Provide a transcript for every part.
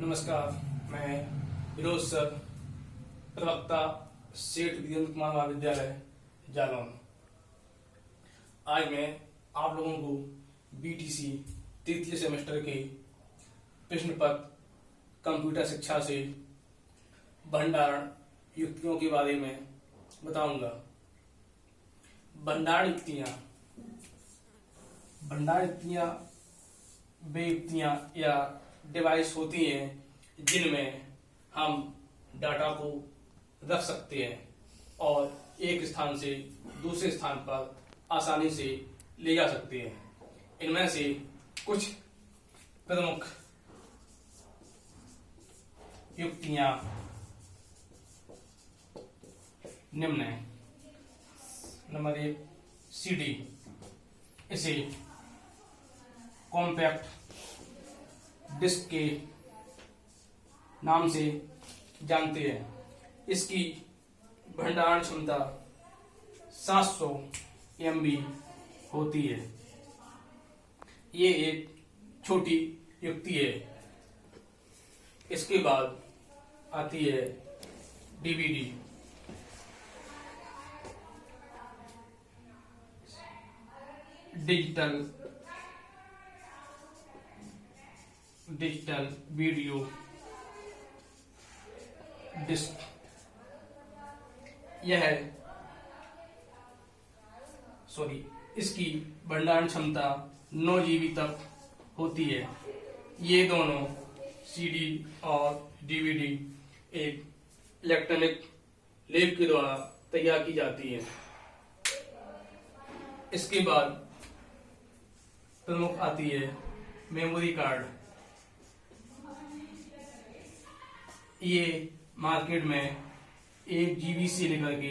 नमस्कार, मैं विरोध सर, प्रवक्ता, सेठ वीरेंद्र कुमार महाविद्यालय जालौन। आज मैं आप लोगों को बीटीसी तृतीय सेमेस्टर के प्रश्न पत्र कंप्यूटर शिक्षा से भंडारण युक्तियों के बारे में बताऊंगा। भंडारण युक्तियां वे युक्तियां या डिवाइस होती हैं जिनमें हम डाटा को रख सकते हैं और एक स्थान से दूसरे स्थान पर आसानी से ले जा सकते हैं। इनमें से कुछ प्रमुख युक्तियां निम्न है। Number 1, CD. इसे कॉम्पैक्ट डिस्क के नाम से जानते हैं। इसकी भंडारण क्षमता 700 MB होती है। ये एक छोटी युक्ति है। इसके बाद आती है डीवीडी। Digital video disc. इसकी भंडारण क्षमता 9 GB तक होती है। ये दोनों सीडी और डीवीडी एक इलेक्ट्रॉनिक लेब के द्वारा तैयार की जाती है। इसके बाद प्रमुख आती है मेमोरी कार्ड। ये मार्केट में 1 GB से लेकर के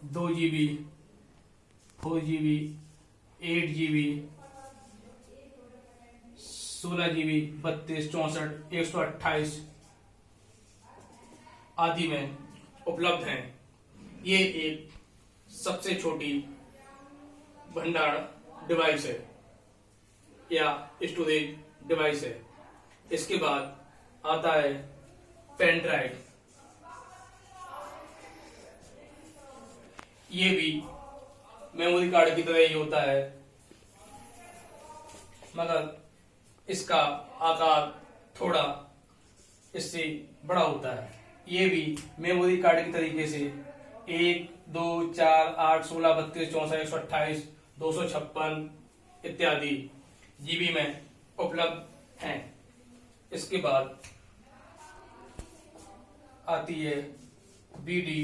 2 GB, 4 GB, 8 GB, 16 GB, 32, 64, 128 आदि में उपलब्ध हैं। ये एक सबसे छोटी भंडारण डिवाइस है या स्टोरेज डिवाइस है। इसके बाद आता है पेन ड्राइव। ये भी मेमोरी कार्ड की तरह ही होता है, मगर इसका आकार थोड़ा इससे बड़ा होता है। ये भी मेमोरी कार्ड की तरीके से 1, 2, 4, 8, 16, 32, 64, 128, 256 इत्यादि GB में उपलब्ध हैं। इसके बाद आती है बीडी,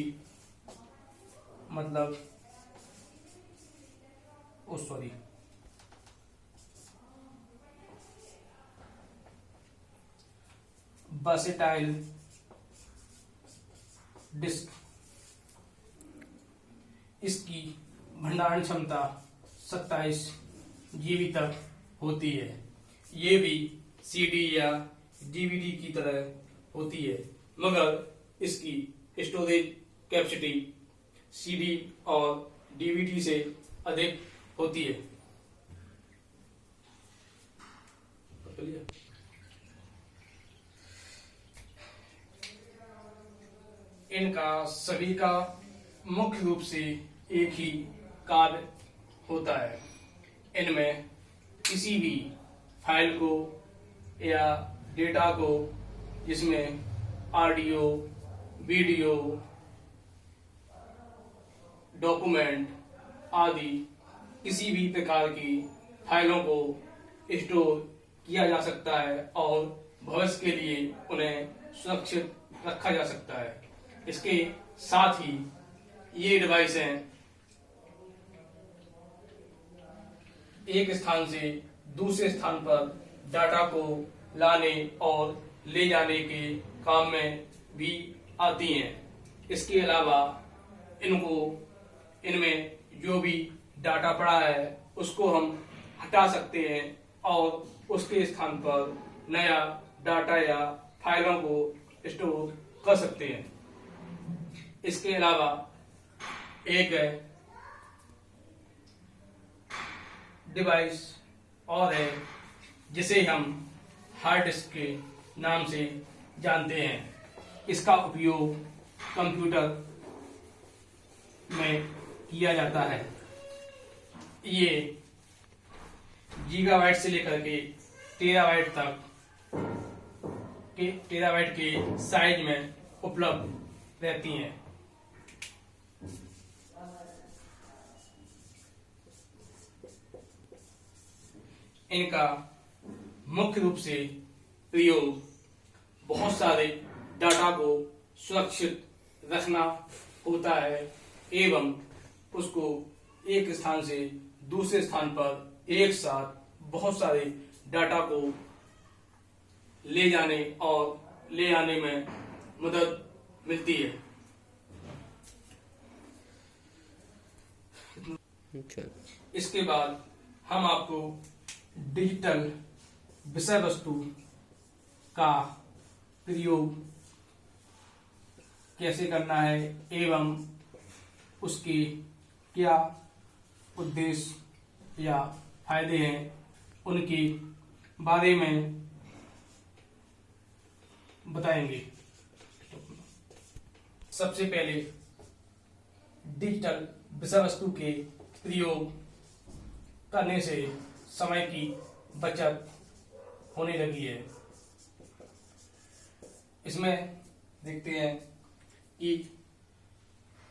मतलब वर्सेटाइल डिस्क। इसकी भंडारण क्षमता 27 GB तक होती है। ये भी सीडी या डीवीडी की तरह होती है, मगर इसकी स्टोरेज कैपेसिटी सीडी और डीवीडी से अधिक होती है। इनका सभी का मुख्य रूप से एक ही कार्य होता है। इनमें किसी भी फाइल को या डेटा को, जिसमें ऑडियो, वीडियो, डॉक्यूमेंट आदि किसी भी प्रकार की फाइलों को स्टोर किया जा सकता है और भविष्य के लिए उन्हें सुरक्षित रखा जा सकता है। इसके साथ ही ये डिवाइसें एक स्थान से दूसरे स्थान पर डाटा को लाने और ले जाने के काम में भी आती हैं। इसके अलावा इनमें जो भी डाटा पड़ा है उसको हम हटा सकते हैं और उसके स्थान पर नया डाटा या फाइलों को स्टोर कर सकते हैं। इसके अलावा एक डिवाइस और है जिसे हम हार्ड डिस्क के नाम से जानते हैं। इसका उपयोग कंप्यूटर में किया जाता है। ये गीगाबाइट से लेकर के टेराबाइट तक टेराबाइट के साइज में उपलब्ध रहती हैं। इनका मुख्य रूप से प्रयोग बहुत सारे डाटा को सुरक्षित रखना होता है एवं उसको एक स्थान से दूसरे स्थान पर एक साथ बहुत सारे डाटा को ले जाने और ले आने में मदद मिलती है। इसके बाद हम आपको डिजिटल विषय वस्तु का प्रयोग कैसे करना है एवं उसके क्या उद्देश्य या फायदे हैं उनके बारे में बताएंगे। सबसे पहले डिजिटल विषय वस्तु के प्रयोग करने से समय की बचत होने लगी है। इसमें देखते हैं कि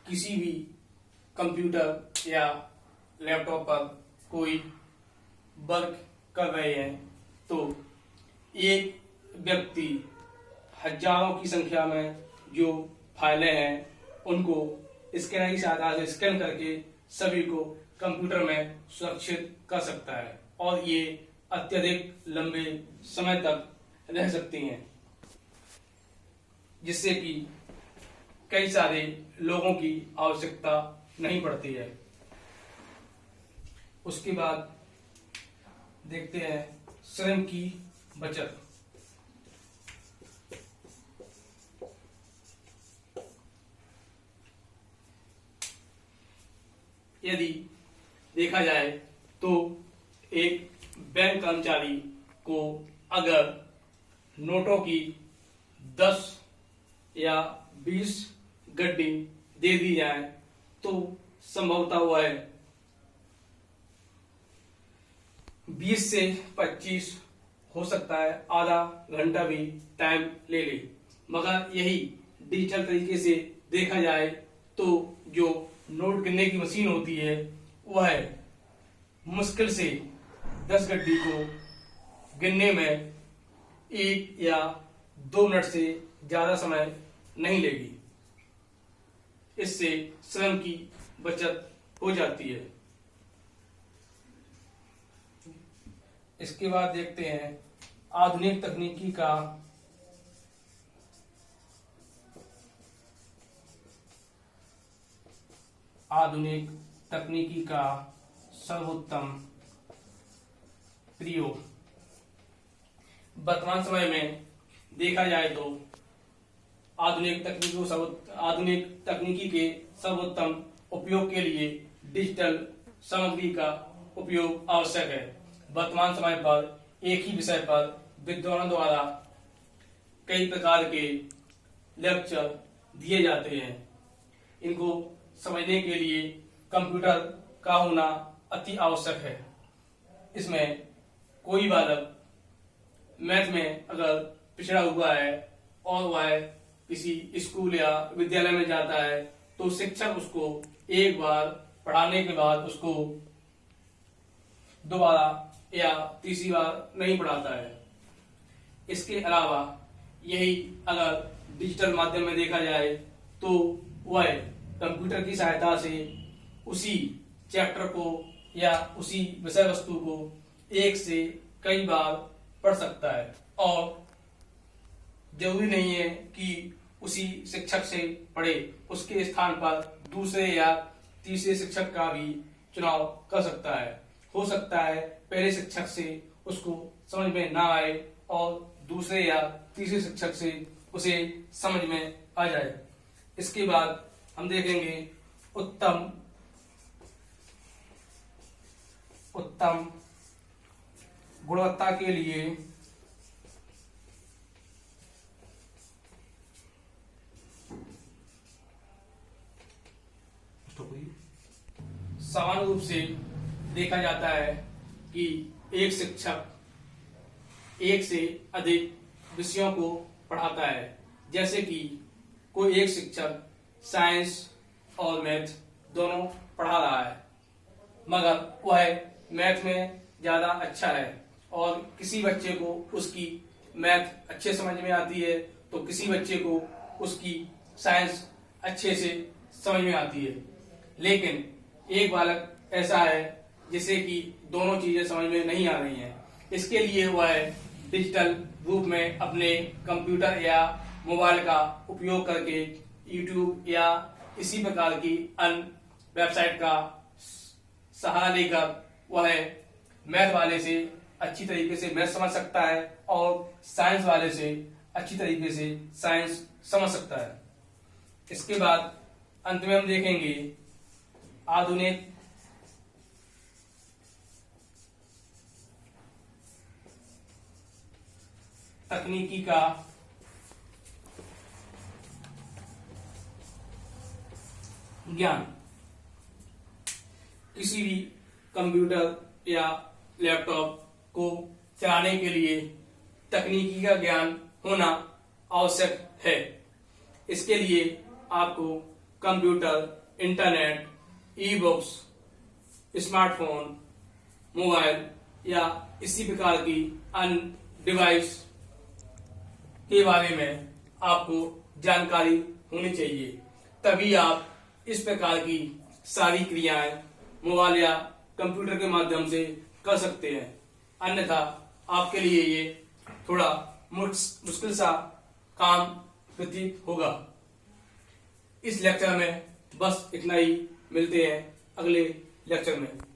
किसी भी कंप्यूटर या लैपटॉप पर कोई वर्क कर रहे हैं तो एक व्यक्ति हजारों की संख्या में जो फाइलें हैं उनको स्कैनर की सहायता से स्कैन करके सभी को कंप्यूटर में सुरक्षित कर सकता है और ये अत्यधिक लंबे समय तक रह सकती हैं, जिससे कि कई सारे लोगों की आवश्यकता नहीं पड़ती है। उसके बाद देखते हैं श्रम की बचत। यदि देखा जाए तो एक बैंक कर्मचारी को अगर नोटों की 10 या 20 गड्डी दे दी जाए तो संभवतः वह 20 से 25 हो सकता है आधा घंटा भी टाइम ले ले, मगर यही डिजिटल तरीके से देखा जाए तो जो नोट गिनने की मशीन होती है वह मुश्किल से 10 गड्डी को गिनने में 1 या 2 मिनट से ज्यादा समय नहीं लेगी। इससे श्रम की बचत हो जाती है। इसके बाद देखते हैं आधुनिक तकनीकी का सर्वोत्तम प्रयोग। वर्तमान समय में देखा जाए तो आधुनिक तकनीकी के सर्वोत्तम उपयोग के लिए डिजिटल सामग्री का उपयोग आवश्यक है। वर्तमान समय पर एक ही विषय पर विद्वानों द्वारा कई प्रकार के लेक्चर दिए जाते हैं। इनको समझने के लिए कंप्यूटर का होना अति आवश्यक है। इसमें कोई बालक मैथ में अगर पिछड़ा हुआ है और वह किसी स्कूल या विद्यालय में जाता है तो शिक्षक उसको एक बार पढ़ाने के बाद उसको दोबारा या तीसरी बार नहीं पढ़ाता है। इसके अलावा यही अगर डिजिटल माध्यम में देखा जाए तो वह कंप्यूटर की सहायता से उसी चैप्टर को या उसी विषय वस्तु को एक से कई बार पढ़ सकता है और जरूरी नहीं है कि उसी शिक्षक से पढ़े, उसके स्थान पर दूसरे या तीसरे शिक्षक का भी चुनाव कर सकता है। हो सकता है पहले शिक्षक से उसको समझ में ना आए और दूसरे या तीसरे शिक्षक से उसे समझ में आ जाए। इसके बाद हम देखेंगे उत्तम गुणवत्ता के लिए समान रूप से देखा जाता है कि एक शिक्षक एक से अधिक विषयों को पढ़ाता है। जैसे कि कोई एक शिक्षक साइंस और मैथ दोनों पढ़ा रहा है, मगर वह मैथ में ज्यादा अच्छा है और किसी बच्चे को उसकी मैथ अच्छे समझ में आती है तो किसी बच्चे को उसकी साइंस अच्छे से समझ में आती है। लेकिन एक बालक ऐसा है जिसे कि दोनों चीजें समझ में नहीं आ रही हैं। इसके लिए वह डिजिटल रूप में अपने कंप्यूटर या मोबाइल का उपयोग करके यूट्यूब या इसी प्रकार की अन्य वेबसाइट का सहारा लेकर वह मैथ वाले से अच्छी तरीके से मैथ समझ सकता है और साइंस वाले से अच्छी तरीके से साइंस समझ सकता है। इसके बाद अंत में हम देखेंगे आधुनिक तकनीकी का ज्ञान। किसी भी कंप्यूटर या लैपटॉप को चलाने के लिए तकनीकी का ज्ञान होना आवश्यक है। इसके लिए आपको computer, internet, e books, smartphone, mobile या इसी प्रकार की अन्य डिवाइस के बारे में आपको जानकारी होनी चाहिए, तभी आप इस प्रकार की सारी क्रियाएं मोबाइल या कंप्यूटर के माध्यम से कर सकते हैं। अन्यथा आपके लिए ये थोड़ा मुश्किल सा काम प्रतीत होगा। इस लेक्चर में बस इतना ही, मिलते हैं अगले लेक्चर में।